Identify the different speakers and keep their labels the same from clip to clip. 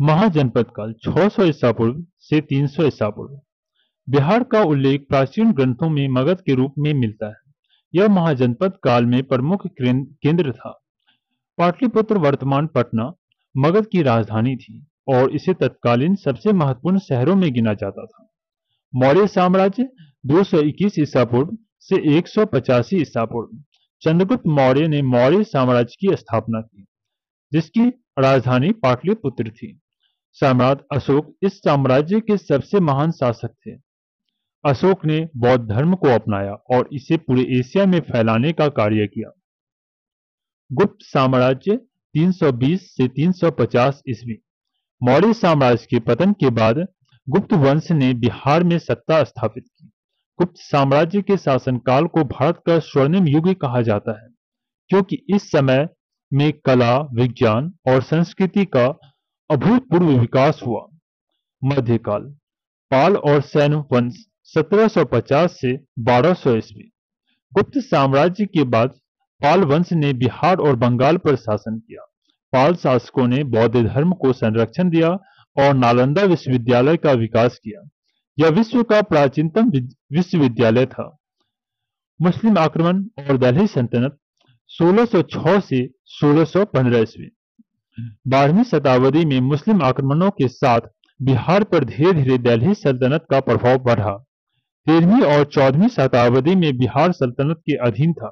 Speaker 1: महाजनपद काल 600 ईसा पूर्व से 300 ईसा पूर्व। बिहार का उल्लेख प्राचीन ग्रंथों में मगध के रूप में मिलता है। यह महाजनपद काल में प्रमुख केंद्र था। पाटलिपुत्र वर्तमान पटना मगध की राजधानी थी और इसे तत्कालीन सबसे महत्वपूर्ण शहरों में गिना जाता था। मौर्य साम्राज्य 221 ईसा पूर्व से 185 ईसा पूर्व। चंद्रगुप्त मौर्य ने मौर्य साम्राज्य की स्थापना की, जिसकी राजधानी पाटलिपुत्र थी। सम्राट अशोक इस साम्राज्य के सबसे महान शासक थे। अशोक ने बौद्ध धर्म को अपनाया और इसे पूरे एशिया में फैलाने का कार्य किया। गुप्त साम्राज्य 320 से 350 ईस्वी। मौर्य साम्राज्य के पतन के बाद गुप्त वंश ने बिहार में सत्ता स्थापित की। गुप्त साम्राज्य के शासनकाल को भारत का स्वर्णिम युग कहा जाता है, क्योंकि इस समय में कला, विज्ञान और संस्कृति का अभूतपूर्व विकास हुआ। मध्यकाल। पाल और सैन वंश 1750 से 1200 ईस्वी। गुप्त साम्राज्य के बाद पाल वंश ने बिहार और बंगाल पर शासन किया। पाल शासकों ने बौद्ध धर्म को संरक्षण दिया और नालंदा विश्वविद्यालय का विकास किया। यह विश्व का प्राचीनतम विश्वविद्यालय था। मुस्लिम आक्रमण और दिल्ली सल्तनत 1606 से 1615 ईस्वी। 12वीं शताब्दी में मुस्लिम आक्रमणों के साथ बिहार पर धीरे धीरे दिल्ली सल्तनत का प्रभाव बढ़ा। 13वीं और 14वीं शताब्दी में बिहार सल्तनत के अधीन था।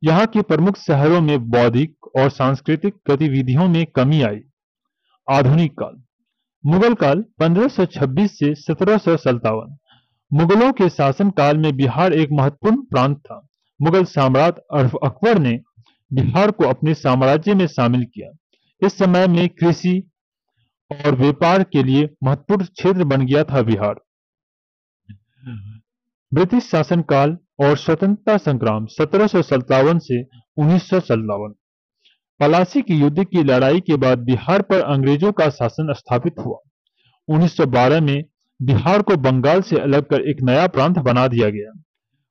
Speaker 1: यहाँ के प्रमुख शहरों में बौद्धिक और सांस्कृतिक गतिविधियों में कमी आई। आधुनिक काल। मुगल काल 1526 से 1757। मुगलों के शासनकाल में बिहार एक महत्वपूर्ण प्रांत था। मुगल सम्राट अकबर ने बिहार को अपने साम्राज्य में शामिल किया। इस समय में कृषि और व्यापार के लिए महत्वपूर्ण क्षेत्र बन गया था बिहार। ब्रिटिश शासनकाल और स्वतंत्रता संग्राम 1757 से 1957। पलासी के युद्ध की लड़ाई के बाद बिहार पर अंग्रेजों का शासन स्थापित हुआ। 1912 में बिहार को बंगाल से अलग कर एक नया प्रांत बना दिया गया।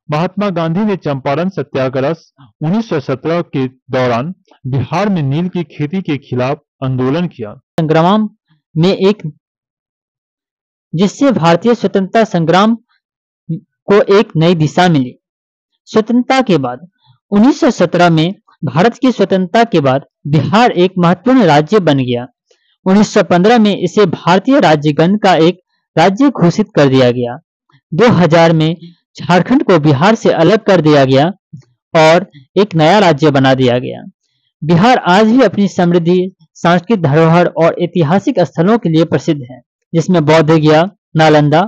Speaker 1: महात्मा गांधी ने चंपारण सत्याग्रह 1917 के दौरान बिहार में नील की खेती के खिलाफ आंदोलन किया।
Speaker 2: संग्राम में एक जिससे भारतीय स्वतंत्रता संग्राम को एक नई दिशा मिली। स्वतंत्रता के बाद 1917 में भारत की स्वतंत्रता के बाद बिहार एक महत्वपूर्ण राज्य बन गया। 1915 में इसे भारतीय राज्यगण का एक राज्य घोषित कर दिया गया। 2000 में झारखंड को बिहार से अलग कर दिया गया और एक नया राज्य बना दिया गया। बिहार आज भी अपनी समृद्धि, सांस्कृतिक धरोहर और ऐतिहासिक स्थलों के लिए प्रसिद्ध है, जिसमें बौद्ध गया, नालंदा